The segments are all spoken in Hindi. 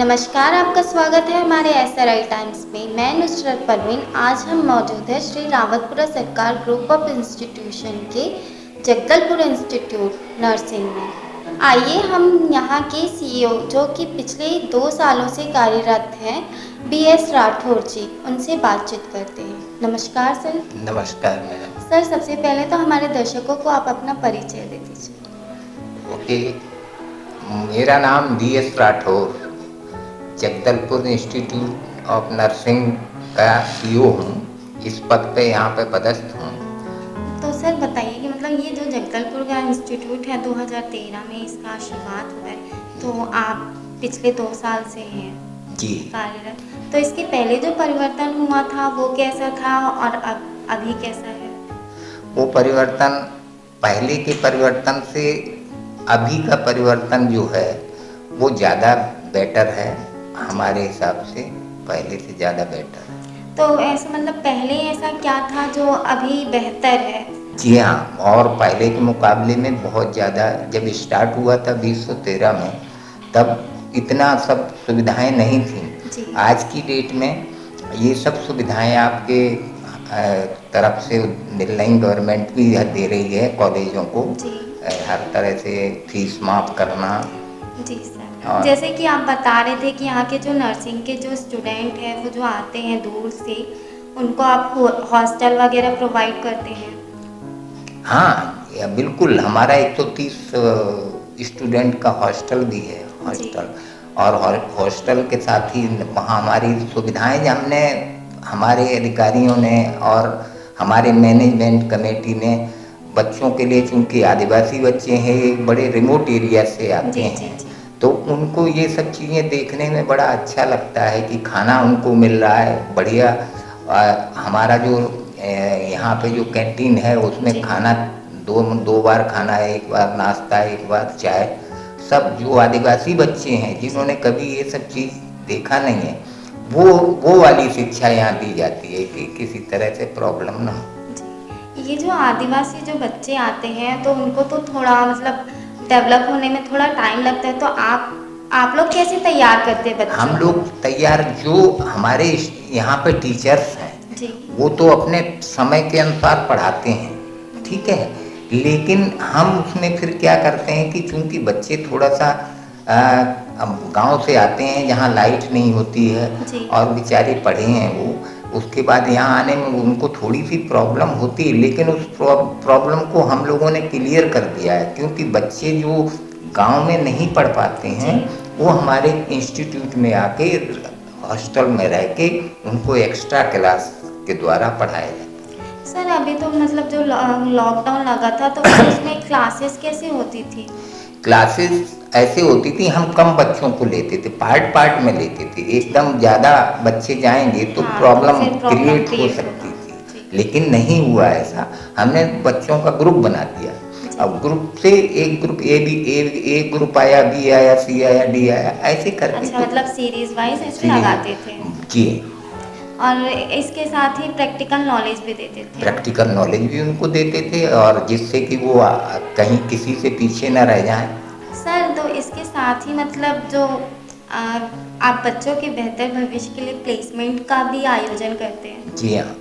नमस्कार, आपका स्वागत है हमारे एसआरआई टाइम्स में। मैं नुसरत परवीन। आज हम मौजूद हैं श्री रावतपुरा सरकार ग्रुप ऑफ इंस्टीट्यूशन के जगदलपुर इंस्टीट्यूट नर्सिंग में। आइए हम यहाँ के सीईओ जो कि पिछले 2 सालों से कार्यरत हैं, बीएस राठौर जी, उनसे बातचीत करते हैं। नमस्कार सर। नमस्कार मैडम। सर, सबसे पहले तो हमारे दर्शकों को आप अपना परिचय दे दीजिए। ओके, मेरा नाम B S Rathore, Jagdalpur institute of nursing का सीईओ हूँ। इस पद पे यहाँ पे पदस्थ हूँ। तो सर बताइए कि मतलब ये जो जगदलपुर का इंस्टीट्यूट है 2013 में इसका शुरुआत हुआ है, तो आप पिछले 2 साल से हैं जी कार्यरत। तो इसके पहले जो परिवर्तन हुआ था वो कैसा था और अब अभी कैसा है? वो परिवर्तन, पहले के परिवर्तन से अभी का परिवर्तन जो है वो ज़्यादा बेटर है। हमारे हिसाब से पहले से ज़्यादा बेटर है। तो ऐसा मतलब पहले ऐसा क्या था जो अभी बेहतर है? जी हाँ, और पहले के मुकाबले में बहुत ज़्यादा। जब स्टार्ट हुआ था 2013 में, तब इतना सब सुविधाएं नहीं थी। आज की डेट में ये सब सुविधाएं आपके तरफ से मिल रही, गवर्नमेंट भी दे रही है कॉलेजों को। हर तरह से फीस माफ़ करना। जी सर, जैसे कि आप बता रहे थे कि यहाँ के जो नर्सिंग के जो स्टूडेंट हैं वो जो आते हैं दूर से, उनको आप हॉस्टल वगैरह प्रोवाइड करते हैं? हाँ, बिल्कुल। हमारा 130 स्टूडेंट का हॉस्टल भी है। हॉस्टल और हॉस्टल के साथ ही वहाँ हमारी सुविधाएं हमने, हमारे अधिकारियों ने और हमारे मैनेजमेंट कमेटी ने बच्चों के लिए, चूँकि आदिवासी बच्चे हैं, एक बड़े रिमोट एरिया से आते हैं, तो उनको ये सब चीज़ें देखने में बड़ा अच्छा लगता है कि खाना उनको मिल रहा है बढ़िया। हमारा जो यहाँ पे जो कैंटीन है उसमें खाना दो बार खाना है, एक बार नाश्ता, एक बार चाय। सब जो आदिवासी बच्चे हैं जिन्होंने कभी ये सब चीज़ देखा नहीं है, वो वाली शिक्षा यहाँ दी जाती है कि किसी तरह से प्रॉब्लम ना हो। ये जो आदिवासी जो बच्चे आते हैं तो उनको तो थोड़ा मतलब डेवलप होने में थोड़ा टाइम लगता है, तो आप लोग कैसे तैयार करते हैं बच्चों? हम लोग तैयार, जो हमारे यहाँ पे टीचर्स हैं वो तो अपने समय के अनुसार पढ़ाते हैं, ठीक है। लेकिन हम उसमें फिर क्या करते हैं कि चूँकि बच्चे थोड़ा सा गांव से आते हैं जहाँ लाइट नहीं होती है और बेचारे पढ़े हैं वो, उसके बाद यहाँ आने में उनको थोड़ी सी प्रॉब्लम होती है, लेकिन उस प्रॉब्लम को हम लोगों ने क्लियर कर दिया है। क्योंकि बच्चे जो गांव में नहीं पढ़ पाते हैं वो हमारे इंस्टीट्यूट में आके हॉस्टल में रह के उनको एक्स्ट्रा क्लास के द्वारा पढ़ाया जाता है। सर, अभी तो मतलब जो लॉकडाउन लगा था तो उसमें क्लासेस कैसे होती थी? क्लासेस ऐसे होती थी, हम कम बच्चों को लेते थे, पार्ट में लेते थे। एकदम ज़्यादा बच्चे जाएंगे तो प्रॉब्लम क्रिएट हो सकती थी, लेकिन नहीं हुआ ऐसा। हमने बच्चों का ग्रुप बना दिया। अब ग्रुप से एक ग्रुप एक ग्रुप आया, बी आया, सी आया, डी आया, ऐसे करके। अच्छा, मतलब सीरीज वाइज ऐसे लगाते थे? जी। और इसके साथ ही प्रैक्टिकल नॉलेज भी देते थे? प्रैक्टिकल नॉलेज भी उनको देते थे, और जिससे कि वो कहीं किसी से पीछे न रह जाएं। सर, तो इसके साथ ही मतलब जो आप बच्चों के बेहतर भविष्य के लिए प्लेसमेंट का भी आयोजन करते हैं? जी हाँ।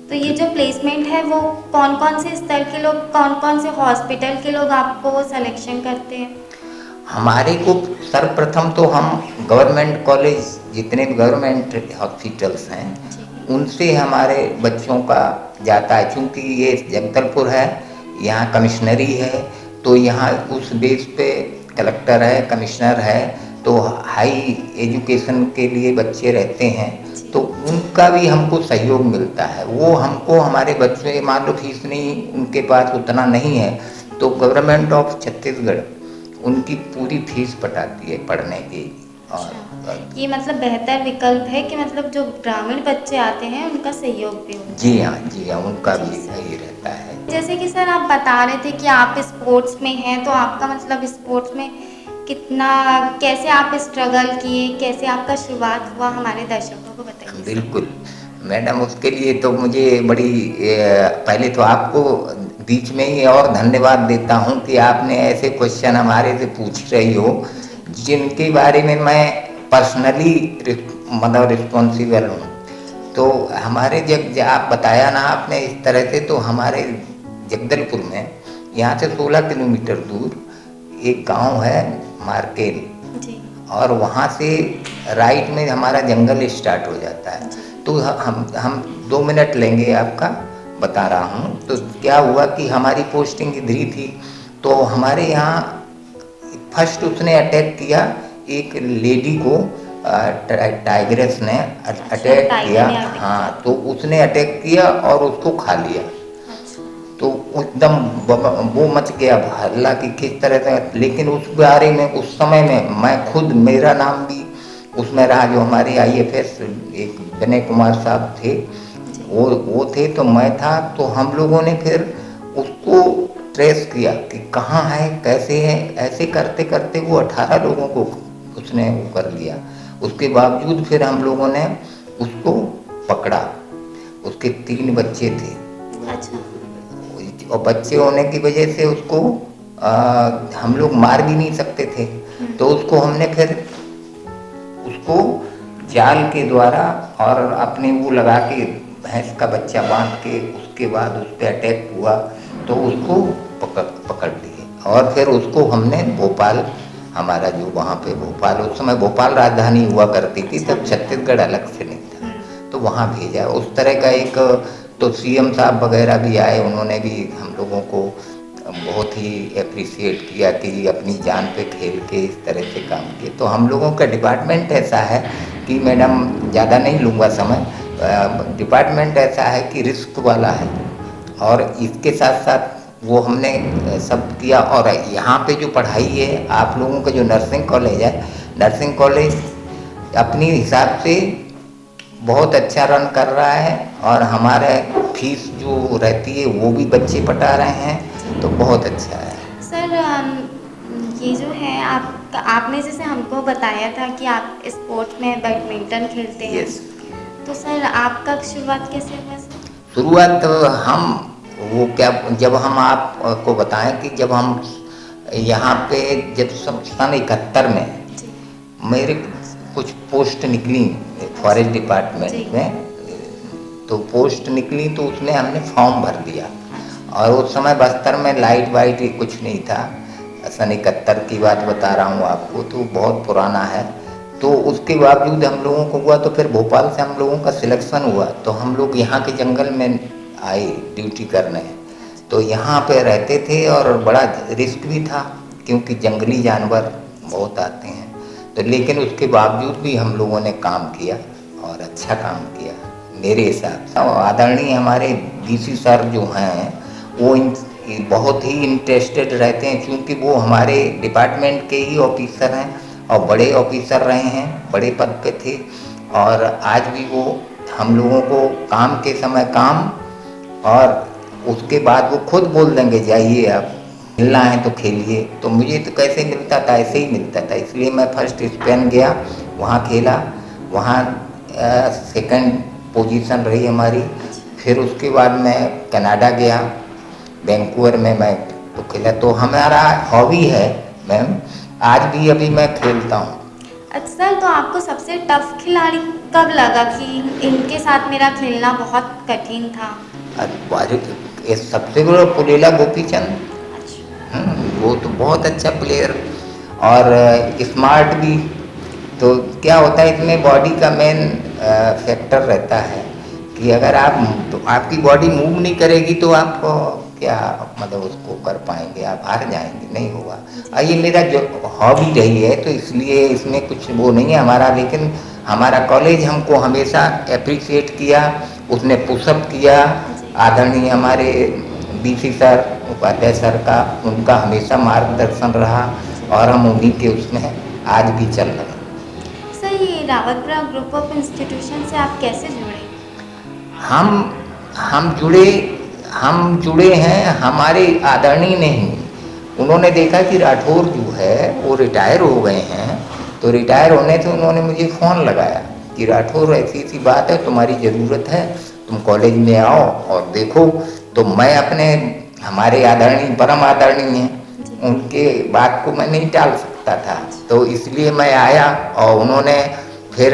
तो ये जो प्लेसमेंट है वो कौन कौन से स्तर के लोग, कौन कौन से हॉस्पिटल के लोग आपको सिलेक्शन करते हैं? हमारे को सर्वप्रथम तो हम गवर्नमेंट कॉलेज, जितने भी गवर्नमेंट हॉस्पिटल्स हैं उनसे हमारे बच्चों का जाता है। चूँकि ये जगदलपुर है, यहाँ कमिश्नरी है, तो यहाँ उस बेस पे कलेक्टर है, कमिश्नर है, तो हाई एजुकेशन के लिए बच्चे रहते हैं, तो उनका भी हमको सहयोग मिलता है। वो हमको, हमारे बच्चे मान लो फीस नहीं, उनके पास उतना नहीं है, तो गवर्नमेंट ऑफ छत्तीसगढ़ उनकी पूरी फीस पटाती है पढ़ने की। और ये मतलब बेहतर विकल्प है कि मतलब जो ग्रामीण बच्चे आते हैं उनका सहयोग भी होता है? जी हाँ, उनका भी सही रहता है। जैसे कि सर आप बता रहे थे कि आप स्पोर्ट्स में हैं, तो आपका मतलब स्पोर्ट्स में कितना, कैसे आप स्ट्रगल किए, कैसे आपका शुरुआत हुआ, हमारे दर्शकों को बताइए। बिल्कुल मैडम, उसके लिए तो मुझे बड़ी पहले तो आपको बीच में ही और धन्यवाद देता हूँ कि आपने ऐसे क्वेश्चन हमारे से पूछ रही हो जिनके बारे में मैं पर्सनली मतलब रिस्पॉन्सिबल हूँ। तो हमारे जब आप बताया ना आपने इस तरह से, तो हमारे जगदलपुर में यहाँ से 16 किलोमीटर दूर एक गांव है मार्केल, जी। और वहाँ से राइट में हमारा जंगल स्टार्ट हो जाता है। तो हम 2 मिनट लेंगे आपका, बता रहा हूँ। तो क्या हुआ कि हमारी पोस्टिंग इधर ही थी, तो हमारे यहाँ फर्स्ट उसने अटैक किया एक लेडी को, टाइग्रेस ने अटैक किया। हाँ, तो उसने अटैक किया और उसको खा लिया। तो एकदम वो मच गया हल्ला कि किस तरह से। लेकिन उस बारे में उस समय में मैं खुद, मेरा नाम भी उसमें रहा, जो हमारे IFS एक विनय कुमार साहब थे, वो थे, तो मैं था। तो हम लोगों ने फिर उसको ट्रेस किया कि कहाँ है, कैसे है। ऐसे करते करते वो 18 लोगों को उसने वो कर लिया। उसके बावजूद फिर हम लोगों ने उसको पकड़ा। उसके 3 बच्चे थे। अच्छा। और बच्चे होने की वजह से उसको हम लोग मार भी नहीं सकते थे। तो उसको हमने फिर उसको जाल के द्वारा और अपने वो लगा के भैंस का बच्चा बांध के, उसके बाद उस पर अटैक हुआ तो उसको पकड़ लिए। और फिर उसको हमने भोपाल, हमारा जो वहाँ पे भोपाल, उस समय भोपाल राजधानी हुआ करती थी, तब छत्तीसगढ़ अलग से नहीं था, तो वहाँ भेजा। उस तरह का एक, तो CM साहब वगैरह भी आए, उन्होंने भी हम लोगों को बहुत ही अप्रिशिएट किया कि अपनी जान पे खेल के इस तरह से काम किए। तो हम लोगों का डिपार्टमेंट ऐसा है कि मैडम, ज़्यादा नहीं लूँगा समय, डिपार्टमेंट ऐसा है कि रिस्क वाला है, और इसके साथ साथ वो हमने सब किया। और यहाँ पे जो पढ़ाई है, आप लोगों का जो नर्सिंग कॉलेज है, नर्सिंग कॉलेज अपनी हिसाब से बहुत अच्छा रन कर रहा है, और हमारे फीस जो रहती है वो भी बच्चे पटा रहे हैं, तो बहुत अच्छा है। सर, ये जो है आपने जैसे हमको बताया था कि आप स्पोर्ट्स में बैडमिंटन खेलते हैं। यस। तो सर, आपका शुरुआत कैसे हुआ सर? शुरुआत हम वो क्या, जब हम आपको बताएं कि जब हम यहाँ पे, जब सन 71 में जी। मेरे कुछ पोस्ट निकली फॉरेस्ट डिपार्टमेंट में, तो पोस्ट निकली तो उसमें हमने फॉर्म भर दिया। और उस समय बस्तर में लाइट वाइट कुछ नहीं था, सन 71 की बात बता रहा हूँ आपको, तो बहुत पुराना है। तो उसके बावजूद हम लोगों को हुआ, तो फिर भोपाल से हम लोगों का सिलेक्शन हुआ, तो हम लोग यहाँ के जंगल में आए ड्यूटी करने। तो यहाँ पे रहते थे, और बड़ा रिस्क भी था क्योंकि जंगली जानवर बहुत आते हैं। तो लेकिन उसके बावजूद भी हम लोगों ने काम किया, और अच्छा काम किया मेरे हिसाब से। आदरणीय हमारे DC सर जो हैं, वो बहुत ही इंटरेस्टेड रहते हैं, क्योंकि वो हमारे डिपार्टमेंट के ही ऑफिसर हैं, और बड़े ऑफिसर रहे हैं, बड़े पद पे थे। और आज भी वो हम लोगों को काम के समय काम, और उसके बाद वो खुद बोल देंगे जाइए आप खेलना है तो खेलिए। तो मुझे तो कैसे मिलता था, ऐसे ही मिलता था। इसलिए मैं फर्स्ट स्पेन गया, वहाँ खेला, वहाँ सेकंड पोजीशन रही हमारी। फिर उसके बाद मैं कनाडा गया, वैंकूवर में मैं तो खेला। तो हमारा हॉबी है मैम, आज भी अभी मैं खेलता हूँ। अच्छा सर, तो आपको सबसे टफ खिलाड़ी कब लगा कि इनके साथ मेरा खेलना बहुत कठिन था? ये सबसे बड़ा पुलेला गोपीचंद, अच्छा। वो तो बहुत अच्छा प्लेयर, और स्मार्ट भी। तो क्या होता है, इसमें बॉडी का मेन फैक्टर रहता है कि अगर आप, तो आपकी बॉडी मूव नहीं करेगी तो आप क्या मतलब उसको कर पाएंगे, आप हार जाएंगे, नहीं होगा। और ये मेरा जो हॉबी रही है, तो इसलिए इसमें कुछ वो नहीं है हमारा। लेकिन हमारा कॉलेज हमको हमेशा अप्रिशिएट किया, उसने पुशअप किया। आदरणीय हमारे DC सर, उपाध्याय सर का, उनका हमेशा मार्गदर्शन रहा, और हम उन्हीं के उसमें आज भी चल रहे हैं। सर, ये रावतपुरा ग्रुप ऑफ इंस्टीट्यूशन से आप कैसे जुड़े? हम जुड़े हैं, हमारे आदरणीय नहीं, उन्होंने देखा कि राठौर जो है वो रिटायर हो गए हैं। तो रिटायर होने से उन्होंने मुझे फ़ोन लगाया कि राठौर, ऐसी ऐसी बात है, तुम्हारी ज़रूरत है, तुम कॉलेज में आओ और देखो। तो मैं अपने, हमारे आदरणीय, परम आदरणीय हैं, उनके बात को मैं नहीं टाल सकता। लगता था, तो इसलिए मैं आया। और उन्होंने फिर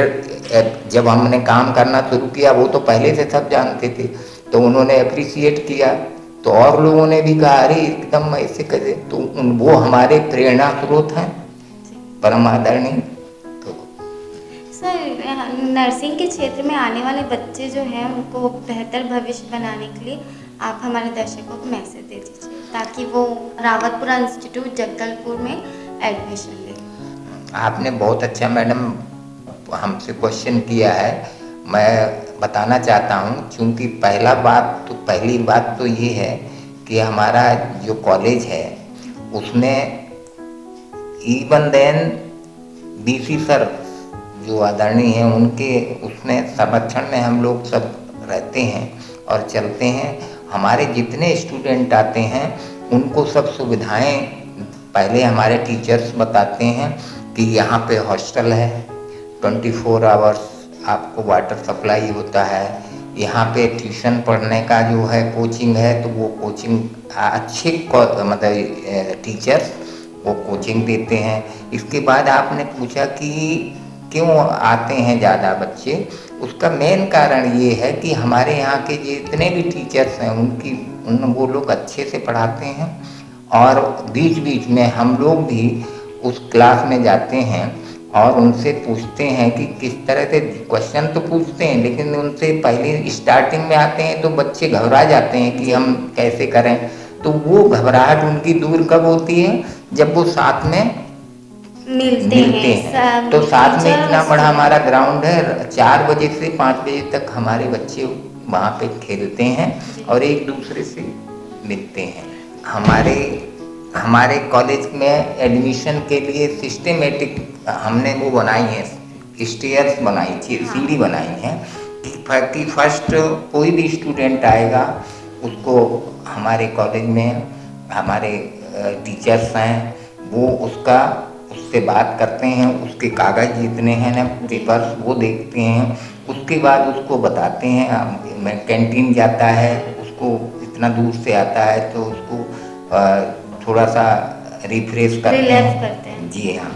जब हमने काम करना शुरू किया, वो तो पहले से सब जानते थे, तो उन्होंने अप्रिसिएट किया, तो और लोगों ने भी कहा अरे एकदम ऐसे करे, तो वो हमारे प्रेरणा स्रोत हैं, परम आदरणीय। तो सर, नर्सिंग के क्षेत्र में आने वाले बच्चे जो हैं उनको बेहतर भविष्य बनाने के लिए आप हमारे दर्शकों को मैसेज दे दीजिए ताकि वो रावतपुरा इंस्टीट्यूट जगदलपुर में एडमिशन ले। आपने बहुत अच्छा मैडम हमसे क्वेश्चन किया है। मैं बताना चाहता हूँ, चूँकि पहली बात तो ये है कि हमारा जो कॉलेज है उसमें इवन देन बीसी सर जो आदरणीय हैं उनके उसमें संरक्षण में हम लोग सब रहते हैं और चलते हैं। हमारे जितने स्टूडेंट आते हैं उनको सब सुविधाएं पहले हमारे टीचर्स बताते हैं कि यहाँ पे हॉस्टल है, 24 आवर्स आपको वाटर सप्लाई होता है, यहाँ पे ट्यूशन पढ़ने का जो है कोचिंग है, तो वो कोचिंग अच्छे मतलब टीचर्स वो कोचिंग देते हैं। इसके बाद आपने पूछा कि क्यों आते हैं ज़्यादा बच्चे, उसका मेन कारण ये है कि हमारे यहाँ के जितने भी टीचर्स हैं वो लोग अच्छे से पढ़ाते हैं, और बीच बीच में हम लोग भी उस क्लास में जाते हैं और उनसे पूछते हैं कि किस तरह से, क्वेश्चन तो पूछते हैं लेकिन उनसे पहले स्टार्टिंग में आते हैं तो बच्चे घबरा जाते हैं कि हम कैसे करें, तो वो घबराहट उनकी दूर कब होती है, जब वो साथ में मिलते हैं। तो साथ में इतना बड़ा हमारा ग्राउंड है, 4 बजे से 5 बजे तक हमारे बच्चे वहाँ पे खेलते हैं और एक दूसरे से मिलते हैं। हमारे कॉलेज में एडमिशन के लिए सिस्टमेटिक हमने वो बनाई है, स्टेयर्स बनाई थी, सीढ़ी बनाई है कि फर्स्ट कोई भी स्टूडेंट आएगा उसको हमारे कॉलेज में हमारे टीचर्स हैं वो उससे बात करते हैं, उसके कागज़ जितने हैं ना पेपर्स वो देखते हैं, उसके बाद उसको बताते हैं। मैं कैंटीन जाता है, उसको इतना दूर से आता है तो उसको थोड़ा सा रिफ्रेश करते हैं। जी हाँ,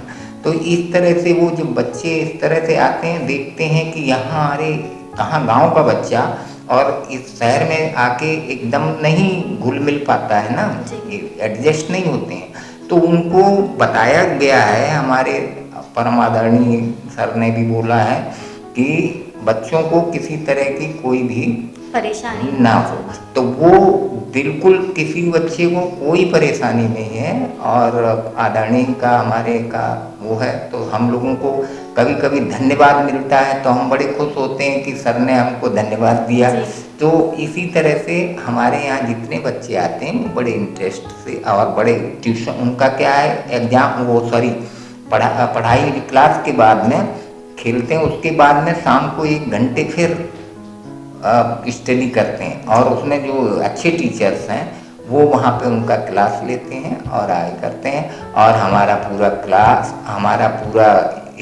तो इस तरह से वो जो बच्चे इस तरह से आते हैं, देखते हैं कि यहाँ अरे कहाँ गांव का बच्चा और इस शहर में आके एकदम नहीं घुल मिल पाता है ना, एडजस्ट नहीं होते हैं, तो उनको बताया गया है, हमारे परम आदरणीय सर ने भी बोला है कि बच्चों को किसी तरह की कोई भी परेशानी ना हो, तो वो बिल्कुल किसी बच्चे को कोई परेशानी नहीं है। और आदरणीय का हमारे का वो है, तो हम लोगों को कभी कभी धन्यवाद मिलता है तो हम बड़े खुश होते हैं कि सर ने हमको धन्यवाद दिया। तो इसी तरह से हमारे यहाँ जितने बच्चे आते हैं वो बड़े इंटरेस्ट से और बड़े ट्यूशन उनका क्या है पढ़ाई क्लास के बाद में खेलते हैं, उसके बाद में शाम को 1 घंटे फिर स्टडी करते हैं और उसमें जो अच्छे टीचर्स हैं वो वहाँ पे उनका क्लास लेते हैं और आगे करते हैं, और हमारा पूरा क्लास, हमारा पूरा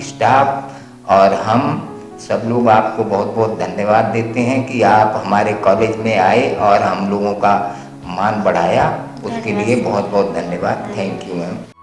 स्टाफ और हम सब लोग आपको बहुत बहुत धन्यवाद देते हैं कि आप हमारे कॉलेज में आए और हम लोगों का मान बढ़ाया, उसके लिए बहुत बहुत धन्यवाद। Thank you ma'am.